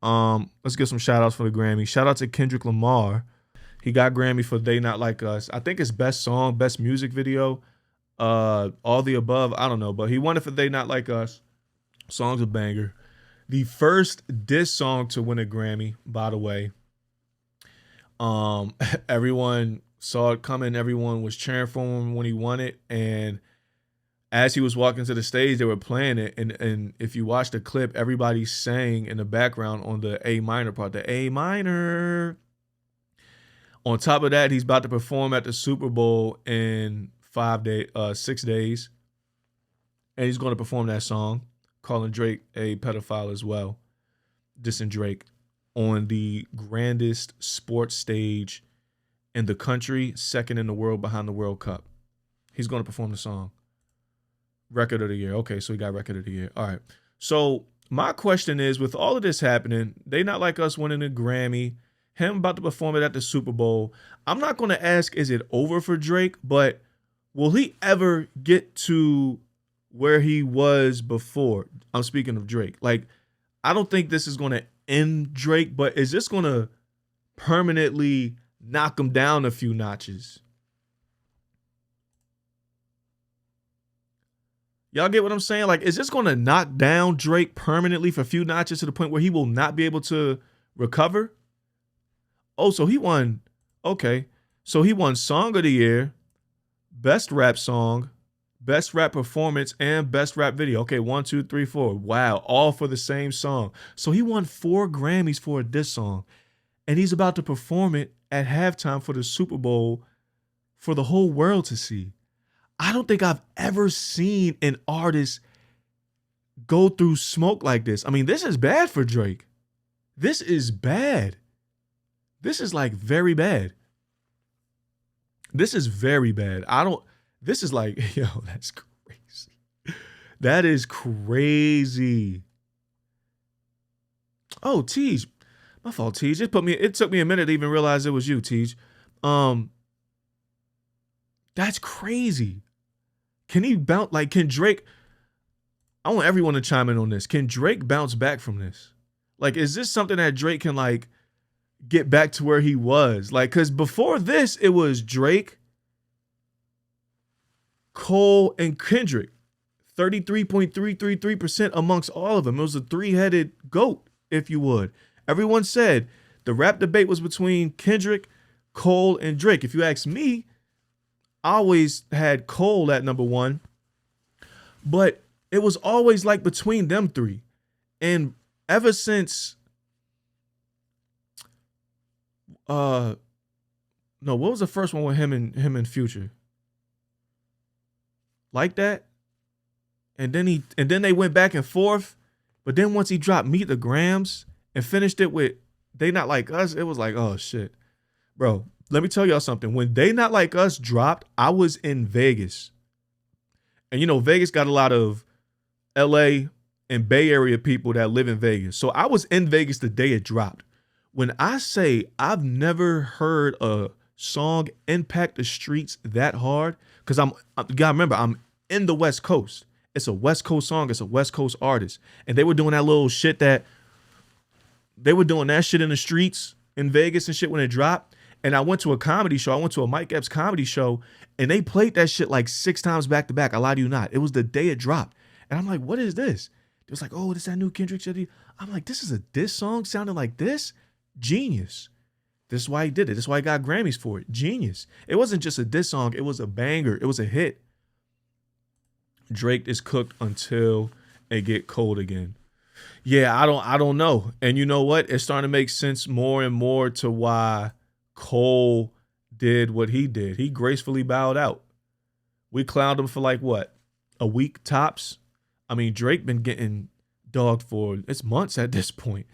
Let's get some shout outs for the Grammy. Shout out to Kendrick Lamar. He got Grammy for They Not Like Us. I think it's best song, best music video, all the above. I don't know, but he won it for They Not Like Us. Song's a banger. The first diss song to win a Grammy, by the way. Everyone saw it coming. Everyone was cheering for him when he won it. And as he was walking to the stage, they were playing it. And if you watch the clip, everybody sang in the background on the A minor part, the A minor. On top of that, he's about to perform at the Super Bowl in 6 days. And he's going to perform that song, calling Drake a pedophile as well. Dissing Drake on the grandest sports stage in the country, second in the world behind the World Cup. He's going to perform the song. Record of the year. Okay, so he got record of the year. All right. So my question is, with all of this happening, They Not Like Us winning a Grammy, him about to perform it at the Super Bowl, I'm not going to ask, is it over for Drake? But will he ever get to where he was before? I'm speaking of Drake. Like, I don't think this is going to end Drake, but is this going to permanently knock him down a few notches? Y'all get what I'm saying? Like, is this going to knock down Drake permanently for a few notches to the point where he will not be able to recover? Oh, so he won. Okay. So he won Song of the Year, Best Rap Song, Best Rap Performance, and Best Rap Video. Okay, 1, 2, 3, 4. Wow, all for the same song. So he won 4 Grammys for this song. And he's about to perform it at halftime for the Super Bowl for the whole world to see. I don't think I've ever seen an artist go through smoke like this. I mean, this is bad for Drake. This is bad. This is like very bad. This is very bad. This is like, yo, that's crazy. That is crazy. Oh, Tej. My fault, Tej. It took me a minute to even realize it was you, Tej. That's crazy. Can Drake, I want everyone to chime in on this. Can Drake bounce back from this? Like, is this something that Drake can, like, get back to where he was? Like, because before this, it was Drake, Cole, and Kendrick. 33.333% amongst all of them. It was a 3-headed goat, if you would. Everyone said the rap debate was between Kendrick, Cole, and Drake. If you ask me, I always had Cole at number 1, but it was always like between them 3. And ever since, what was the first one with him and Future? Like That? And then they went back and forth, but then once he dropped Meet the Grams and finished it with They Not Like Us, it was like, oh shit. Bro, let me tell y'all something. When They Not Like Us dropped, I was in Vegas. And you know, Vegas got a lot of LA and Bay Area people that live in Vegas. So I was in Vegas the day it dropped. When I say I've never heard a song impact the streets that hard, because you gotta remember, I'm in the West Coast. It's a West Coast song. It's a West Coast artist. And they were doing that little shit they were doing that shit in the streets in Vegas and shit when it dropped. And I went to a comedy show. I went to a Mike Epps comedy show, and they played that shit like 6 times back to back. I lie to you not. It was the day it dropped. And I'm like, what is this? It was like, oh, this is that new Kendrick shit. I'm like, this is a diss song sounding like this? Genius. This is why he did it. This is why he got Grammys for it. Genius. It wasn't just a diss song. It was a banger. It was a hit. Drake is cooked until it get cold again. Yeah, I don't know. And you know what? It's starting to make sense more and more to why Cole did what he did. He gracefully bowed out. We clowned him for like what? A week tops? I mean, Drake been getting dogged for it's months at this point.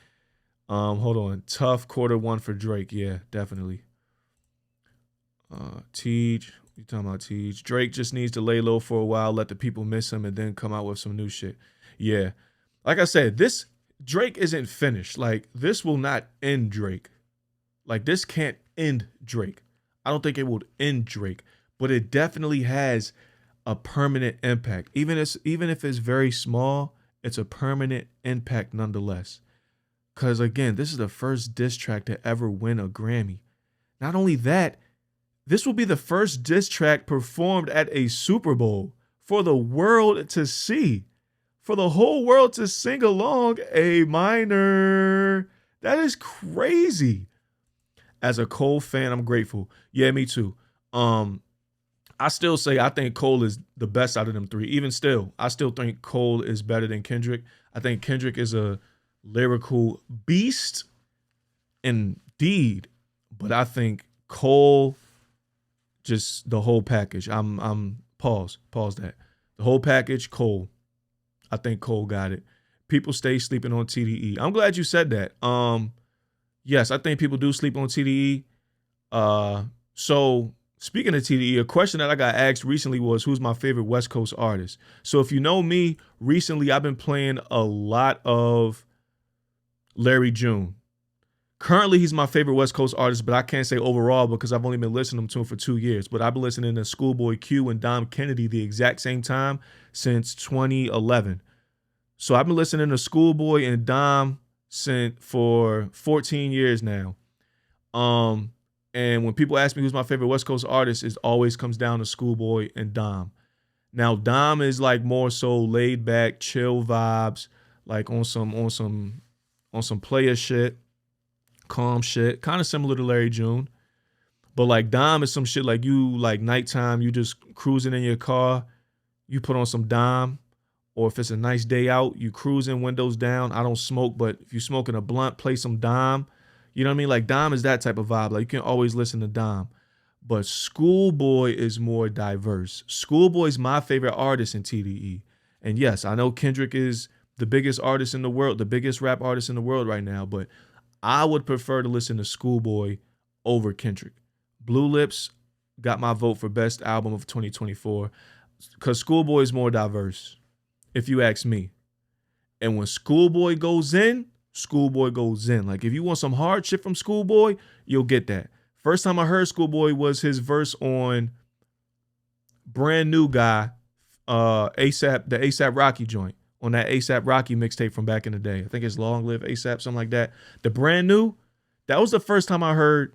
Hold on. Tough Q1 for Drake. Yeah, definitely. Tej. You talking about Tej? Drake just needs to lay low for a while, let the people miss him, and then come out with some new shit. Yeah. Like I said, this Drake isn't finished. Like, this will not end Drake. Like, this can't end Drake. I don't think it will end Drake, but it definitely has a permanent impact. Even if it's very small, it's a permanent impact nonetheless. Because again, this is the first diss track to ever win a Grammy. Not only that, this will be the first diss track performed at a Super Bowl for the world to see, for the whole world to sing along. A minor. That is crazy. As a Cole fan, I'm grateful. Yeah, me too. I still say I think Cole is the best out of them three. Even still, I still think Cole is better than Kendrick. I think Kendrick is a lyrical beast indeed, but I think Cole, just the whole package. I'm pause that. The whole package, Cole. I think Cole got it. People stay sleeping on TDE. I'm glad you said that. Yes, I think people do sleep on TDE. So speaking of TDE, a question that I got asked recently was, who's my favorite West Coast artist? So if you know me, recently I've been playing a lot of Larry June. Currently, he's my favorite West Coast artist, but I can't say overall because I've only been listening to him for 2 years. But I've been listening to Schoolboy Q and Dom Kennedy the exact same time since 2011. So I've been listening to Schoolboy and Dom for 14 years now. And when people ask me who's my favorite West Coast artist, it always comes down to Schoolboy and Dom. Now, Dom is like more so laid back, chill vibes, like on some player shit, calm shit, kind of similar to Larry June. But like Dom is some shit like you like nighttime, you just cruising in your car, you put on some Dom, or if it's a nice day out, you cruising, windows down. I don't smoke, but if you're smoking a blunt, play some Dom. You know what I mean? Like Dom is that type of vibe. Like you can always listen to Dom. But Schoolboy is more diverse. Schoolboy's my favorite artist in TDE. And yes, I know Kendrick is the biggest artist in the world, the biggest rap artist in the world right now, but I would prefer to listen to Schoolboy over Kendrick. Blue Lips got my vote for best album of 2024 because Schoolboy is more diverse, if you ask me. And when Schoolboy goes in, Schoolboy goes in. Like if you want some hard shit from Schoolboy, you'll get that. First time I heard Schoolboy was his verse on Brand New Guy, ASAP, the ASAP Rocky joint, on that ASAP Rocky mixtape from back in the day. I think it's Long Live ASAP, something like that. The Brand New, that was the first time I heard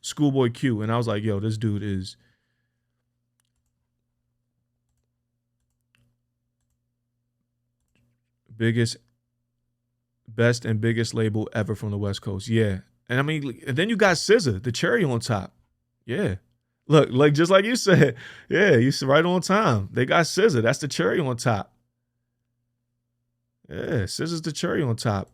Schoolboy Q, and I was like, yo, this dude is best and biggest label ever from the West Coast. Yeah. And I mean, and then you got SZA, the cherry on top. Yeah. Look, like just like you said, yeah, you said right on time. They got SZA. That's the cherry on top. Yeah, SZA's the cherry on top.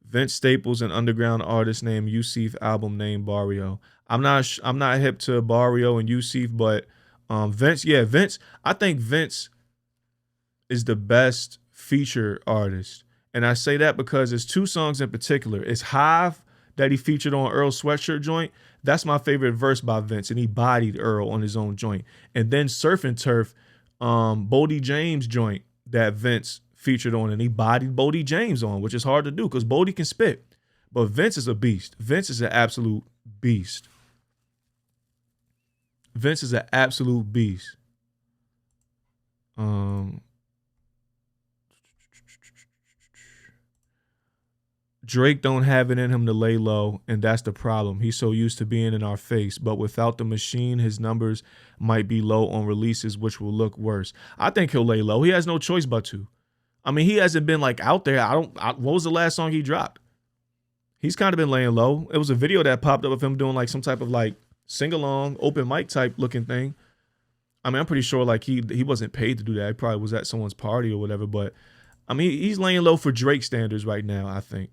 Vince Staples, an underground artist named Yusuf, album named Barrio. I'm not hip to Barrio and Yusuf, but Vince. I think Vince is the best feature artist. And I say that because there's two songs in particular. It's Hive that he featured on Earl's Sweatshirt joint. That's my favorite verse by Vince, and he bodied Earl on his own joint. And then Surf and Turf, Bodie James joint that Vince featured on, and he bodied Bodie James on, which is hard to do because Bodie can spit. But Vince is a beast. Vince is an absolute beast. Vince is an absolute beast. Drake don't have it in him to lay low, and that's the problem. He's so used to being in our face, but without the machine, his numbers might be low on releases, which will look worse. I think he'll lay low. He has no choice but to. I mean, he hasn't been like out there. What was the last song he dropped? He's kind of been laying low. It was a video that popped up of him doing like some type of like sing-along, open mic type looking thing. I mean, I'm pretty sure like he wasn't paid to do that. He probably was at someone's party or whatever, but I mean, he's laying low for Drake standards right now, I think.